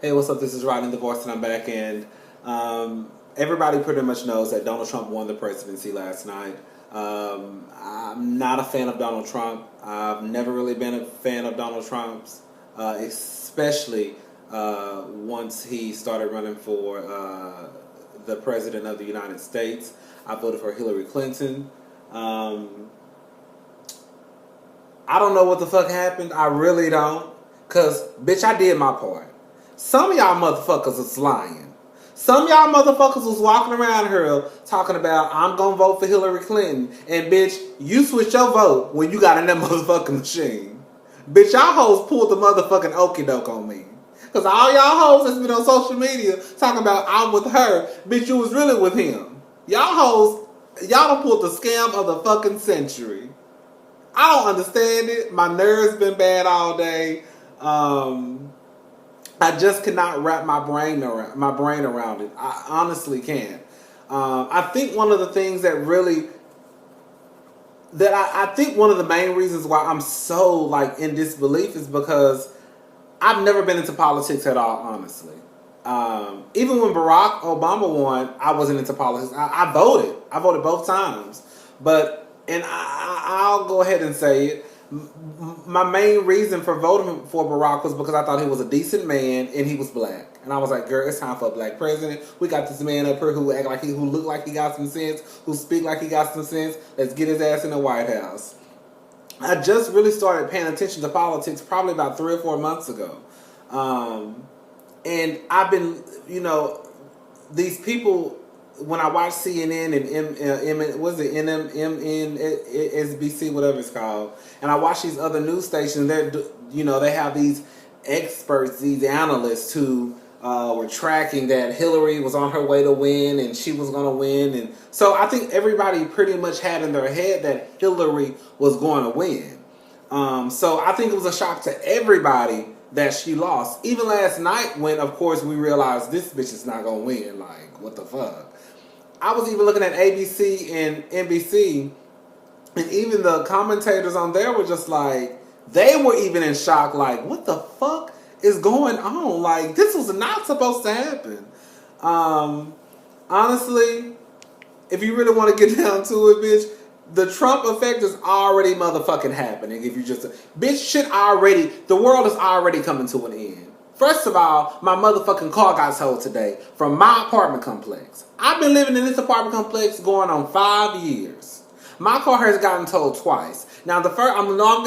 Hey, what's up? This is Rodney Divorce, and I'm back. And everybody pretty much knows that Donald Trump won the presidency last night. I'm not a fan of Donald Trump. I've never really been a fan of Donald Trump's, especially once he started running for the president of the United States. I voted for Hillary Clinton. I don't know what the fuck happened. I really don't. Because, bitch, I did my part. Some of y'all motherfuckers is lying. Some of y'all motherfuckers was walking around here talking about, I'm going to vote for Hillary Clinton. And, bitch, you switch your vote when you got in that motherfucking machine. Bitch, y'all hoes pulled the motherfucking okie doke on me. Because all y'all hoes that's been on social media talking about I'm with her, bitch, you was really with him. Y'all hoes, y'all done pulled the scam of the fucking century. I don't understand it. My nerves been bad all day. I just cannot wrap my brain around it. I honestly can't. I think one of the things that really I think one of the main reasons why I'm so like in disbelief is because I've never been into politics at all, honestly. Even when Barack Obama won, I wasn't into politics. I voted. I voted both times. I'll go ahead and say it. My main reason for voting for Barack was because I thought he was a decent man and he was black. And I was like, girl, it's time for a black president. We got this man up here who look like he got some sense, who speak like he got some sense. Let's get his ass in the White House. I just really started paying attention to politics probably about 3 or 4 months ago. And I've been, these people, when I watch CNN and MSNBC, whatever it's called, and I watch these other news stations, they have these experts, these analysts who were tracking that Hillary was on her way to win and she was going to win. And so I think everybody pretty much had in their head that Hillary was going to win. So I think it was a shock to everybody that she lost. Even last night when, of course, we realized this bitch is not going to win. Like, what the fuck? I was even looking at ABC and NBC, and even the commentators on there were just like, they were even in shock, like, what the fuck is going on? Like, this was not supposed to happen. Honestly, if you really want to get down to it, bitch, the Trump effect is already motherfucking happening. If you just, bitch, the world is already coming to an end. First of all, my motherfucking car got towed today from my apartment complex. I've been living in this apartment complex going on 5 years. My car has gotten towed twice. Now, I know I'm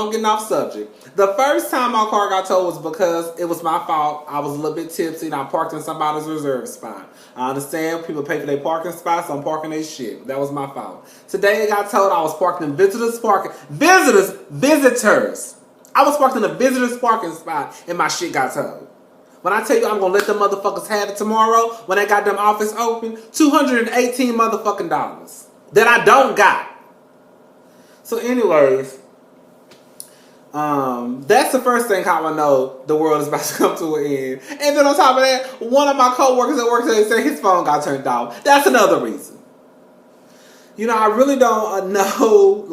getting off subject. The first time my car got towed was because it was my fault. I was a little bit tipsy and I parked in somebody's reserve spot. I understand people pay for their parking spots, so I'm parking their shit. That was my fault. Today it got towed. I was parked in visitors. I was parked in a visitor's parking spot and my shit got towed. When I tell you I'm going to let them motherfuckers have it tomorrow when that goddamn office open, $218 motherfucking dollars that I don't got. So anyways, that's the first thing how I know the world is about to come to an end. And then on top of that, one of my co-workers at work today said his phone got turned off. That's another reason. I really don't know,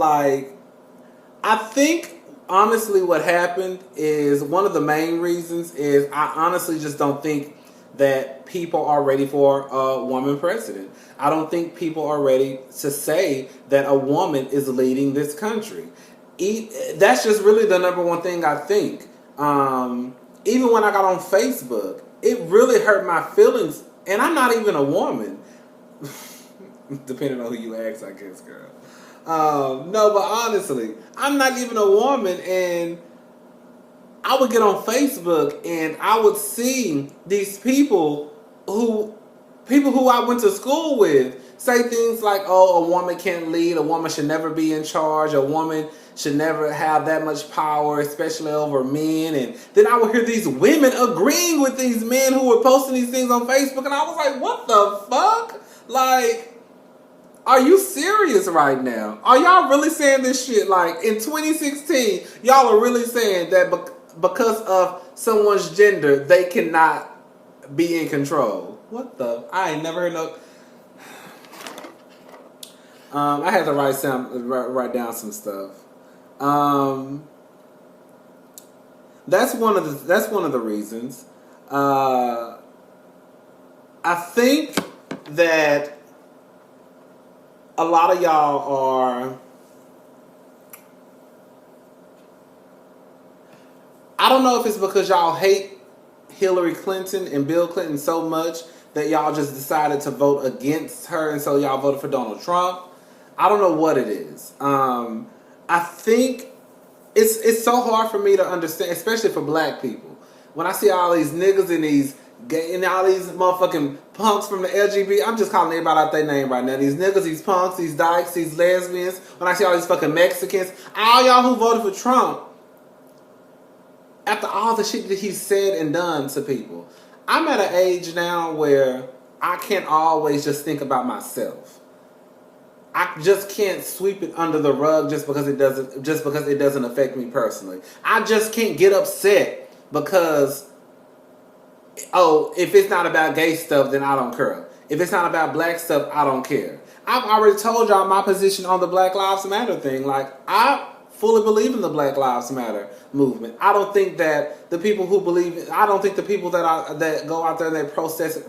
I think honestly what happened is one of the main reasons is I honestly just don't think that people are ready for a woman president. I don't think people are ready to say that a woman is leading this country. That's just really the number one thing I think. Even when I got on Facebook, it really hurt my feelings. And I'm not even a woman. Depending on who you ask, I guess, girl. No, but honestly, I'm not even a woman, and I would get on Facebook and I would see these people who I went to school with say things like, oh, a woman can't lead, a woman should never be in charge, a woman should never have that much power, especially over men. And then I would hear these women agreeing with these men who were posting these things on Facebook, and I was like, what the fuck? Like, are you serious right now? Are y'all really saying this shit? Like, in 2016, y'all are really saying that because of someone's gender, they cannot be in control. What the? I ain't never heard no. I had to write down some stuff. That's one of the reasons. I think that a lot of y'all are... I don't know if it's because y'all hate Hillary Clinton and Bill Clinton so much that y'all just decided to vote against her, and so y'all voted for Donald Trump. I don't know what it is. I think it's so hard for me to understand, especially for black people. When I see all these niggas and these gay and all these motherfucking punks from the LGBT, I'm just calling everybody out their name right now. These niggas, these punks, these dykes, these lesbians. When I see all these fucking Mexicans, all y'all who voted for Trump, after all the shit that he said and done to people, I'm at an age now where I can't always just think about myself. I just can't sweep it under the rug just because it doesn't affect me personally. I just can't get upset because, if it's not about gay stuff, then I don't care. If it's not about black stuff, I don't care. I've already told y'all my position on the Black Lives Matter thing. Like, I fully believe in the Black Lives Matter movement. I don't think that the people who believe, I don't think the people that go out there and they protest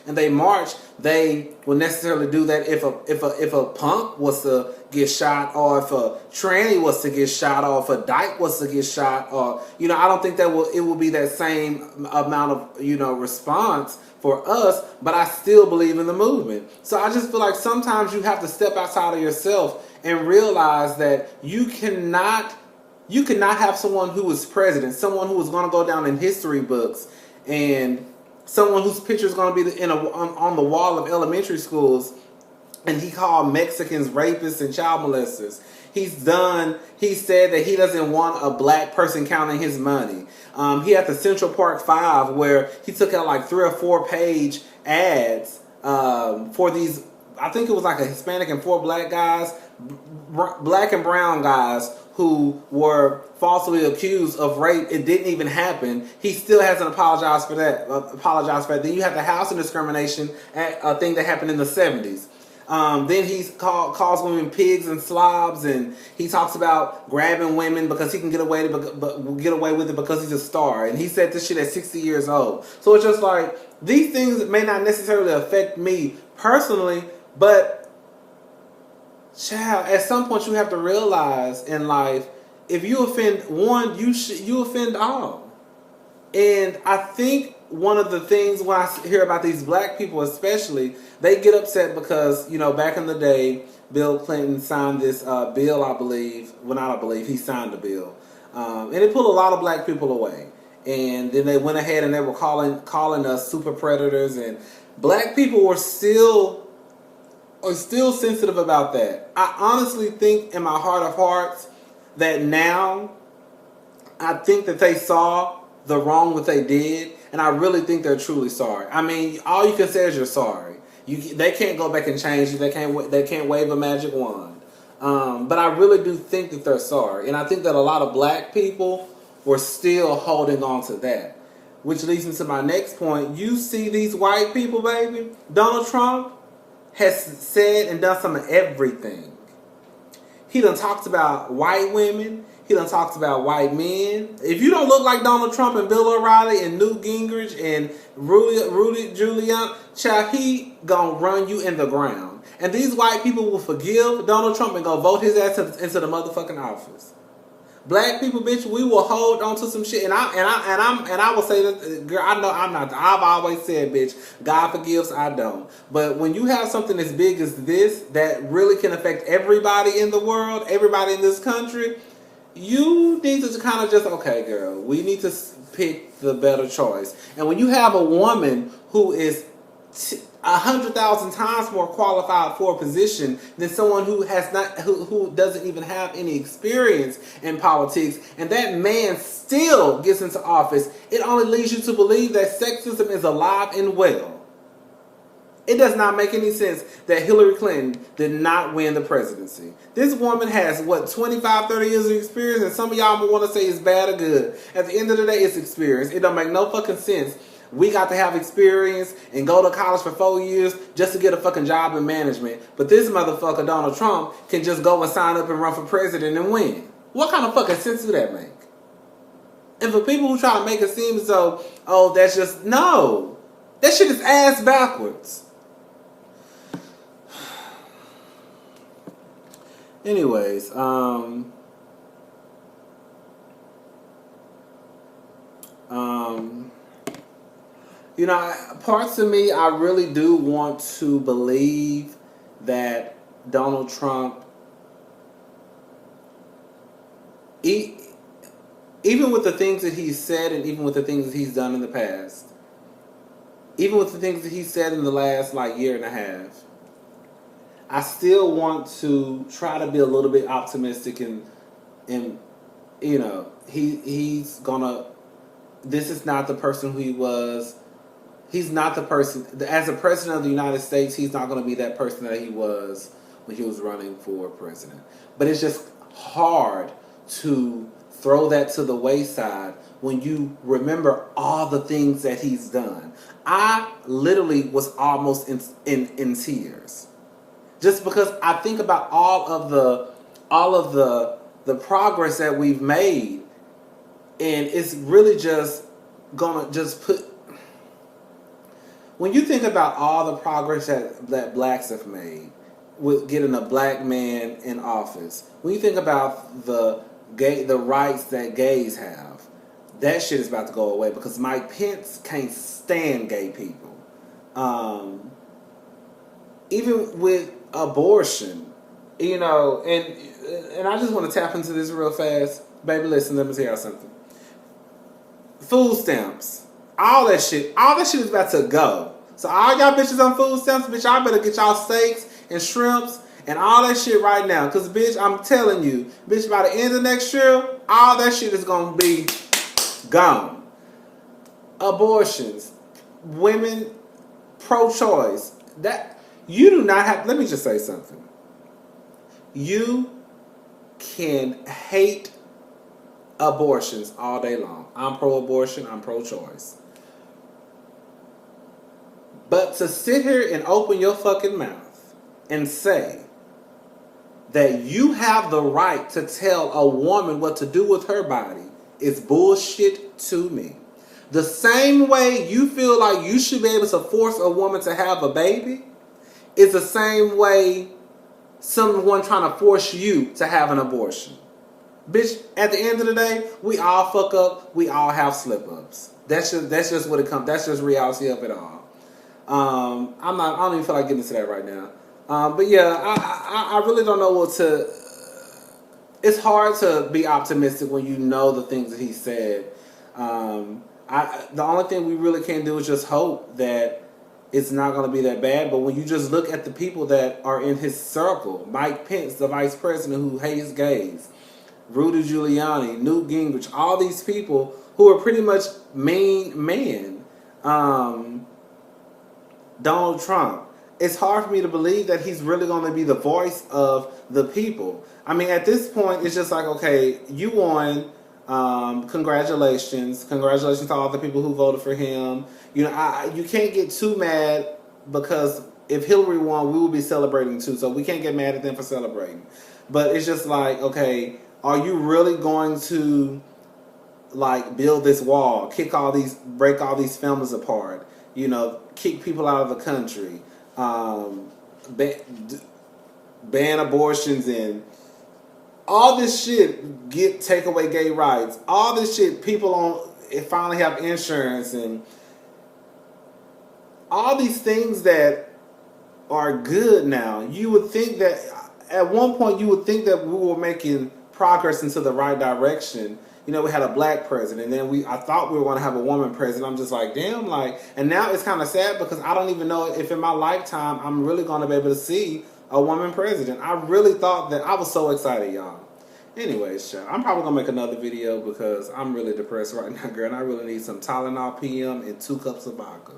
and they march, they will necessarily do that if a punk was to get shot, or if a tranny was to get shot, or if a dyke was to get shot, or I don't think that it will be that same amount of response for us. But I still believe in the movement. So I just feel like sometimes you have to step outside of yourself and realize that you cannot have someone who is president, someone who is going to go down in history books, and someone whose picture is going to be on the wall of elementary schools, and he called Mexicans rapists and child molesters. He said that he doesn't want a black person counting his money. He had the Central Park 5 where he took out like 3 or 4 page ads for these, I think it was like a Hispanic and 4 black guys, black and brown guys who were falsely accused of rape. It didn't even happen. He still hasn't apologized for that. Then you have the housing discrimination thing that happened in the 70s. Then he calls women pigs and slobs, and he talks about grabbing women because he can get away with it because he's a star. And he said this shit at 60 years old. So it's just like, these things may not necessarily affect me personally, but child, at some point you have to realize in life, if you offend one, you offend all. And I think one of the things when I hear about these black people especially, they get upset because, back in the day, Bill Clinton signed this bill, I believe. Well, not I believe, he signed the bill. And it pulled a lot of black people away. And then they went ahead and they were calling us super predators. And black people are still sensitive about that. I honestly think in my heart of hearts that now, I think that they saw the wrong that they did, and I really think they're truly sorry. I mean, all you can say is you're sorry. They can't go back and change you. They can't wave a magic wand. But I really do think that they're sorry, and I think that a lot of black people were still holding on to that. Which leads me to my next point. You see these white people, baby. Donald Trump has said and done some of everything. He done talked about white women. He done talked about white men. If you don't look like Donald Trump and Bill O'Reilly and Newt Gingrich and Rudy Giuliani, child, he gonna run you in the ground. And these white people will forgive Donald Trump and go vote his ass into the motherfucking office. Black people, bitch, we will hold on to some shit, and I will say that, girl, I know I'm not. I've always said, bitch, God forgives, I don't. But when you have something as big as this that really can affect everybody in the world, everybody in this country, you need to kind of just, okay, girl, we need to pick the better choice. And when you have a woman who is 100,000 times more qualified for a position than someone who doesn't even have any experience in politics, and that man still gets into office, it only leads you to believe that sexism is alive and well. It does not make any sense that Hillary Clinton did not win the presidency. This woman has, 25, 30 years of experience, and some of y'all will want to say it's bad or good. At the end of the day, it's experience. It don't make no fucking sense. We got to have experience and go to college for 4 years just to get a fucking job in management. But this motherfucker, Donald Trump, can just go and sign up and run for president and win. What kind of fucking sense do that make? And for people who try to make it seem as though, oh, that's just, no. That shit is ass backwards. Anyways, you know, parts of me, I really do want to believe that Donald Trump, even with the things that he's said and even with the things that he's done in the past, even with the things that he said in the last like year and a half, I still want to try to be a little bit optimistic and you know, he's gonna, this is not the person who he was. He's not the person, as a president of the United States, he's not going to be that person that he was when he was running for president. But it's just hard to throw that to the wayside when you remember all the things that he's done. I literally was almost in tears. Just because I think about all of the progress that we've made, and it's really just gonna just put, when you think about all the progress that blacks have made with getting a black man in office, when you think about the rights that gays have, that shit is about to go away because Mike Pence can't stand gay people. Even with abortion, you know, and I just want to tap into this real fast. Baby, listen, let me tell y'all something. Food stamps. All that shit is about to go. So all y'all bitches on food stamps, bitch, y'all better get y'all steaks and shrimps and all that shit right now. Because, bitch, I'm telling you, bitch, by the end of next year, all that shit is going to be gone. Abortions. Women, pro-choice. That, you do not have, let me just say something. You can hate abortions all day long. I'm pro-abortion, I'm pro-choice. But to sit here and open your fucking mouth and say that you have the right to tell a woman what to do with her body is bullshit to me. The same way you feel like you should be able to force a woman to have a baby is the same way someone trying to force you to have an abortion. Bitch, at the end of the day, we all fuck up. We all have slip-ups. That's just what it comes. That's just reality of it all. I don't even feel like getting into that right now. But yeah, I really don't know what to. It's hard to be optimistic when you know the things that he said. The only thing we really can do is just hope that it's not going to be that bad. But when you just look at the people that are in his circle, Mike Pence, the vice president who hates gays, Rudy Giuliani, Newt Gingrich, all these people who are pretty much main men, Donald Trump. It's hard for me to believe that he's really going to be the voice of the people. I mean, at this point, it's just like, okay, you won. Congratulations. Congratulations to all the people who voted for him. You know, you can't get too mad because if Hillary won, we will be celebrating too. So we can't get mad at them for celebrating. But it's just like, okay, are you really going to like build this wall, break all these families apart, you know, kick people out of the country, ban abortions and all this shit, take away gay rights, all this shit, people finally have insurance and all these things that are good now. You would think that at one point you would think that we were making progress into the right direction. You know, we had a black president, and then I thought we were going to have a woman president. I'm just like, damn, like, and now it's kind of sad because I don't even know if in my lifetime I'm really going to be able to see a woman president. I really thought that, I was so excited, y'all. Anyways, y'all, I'm probably going to make another video because I'm really depressed right now, girl, and I really need some Tylenol PM and 2 cups of vodka.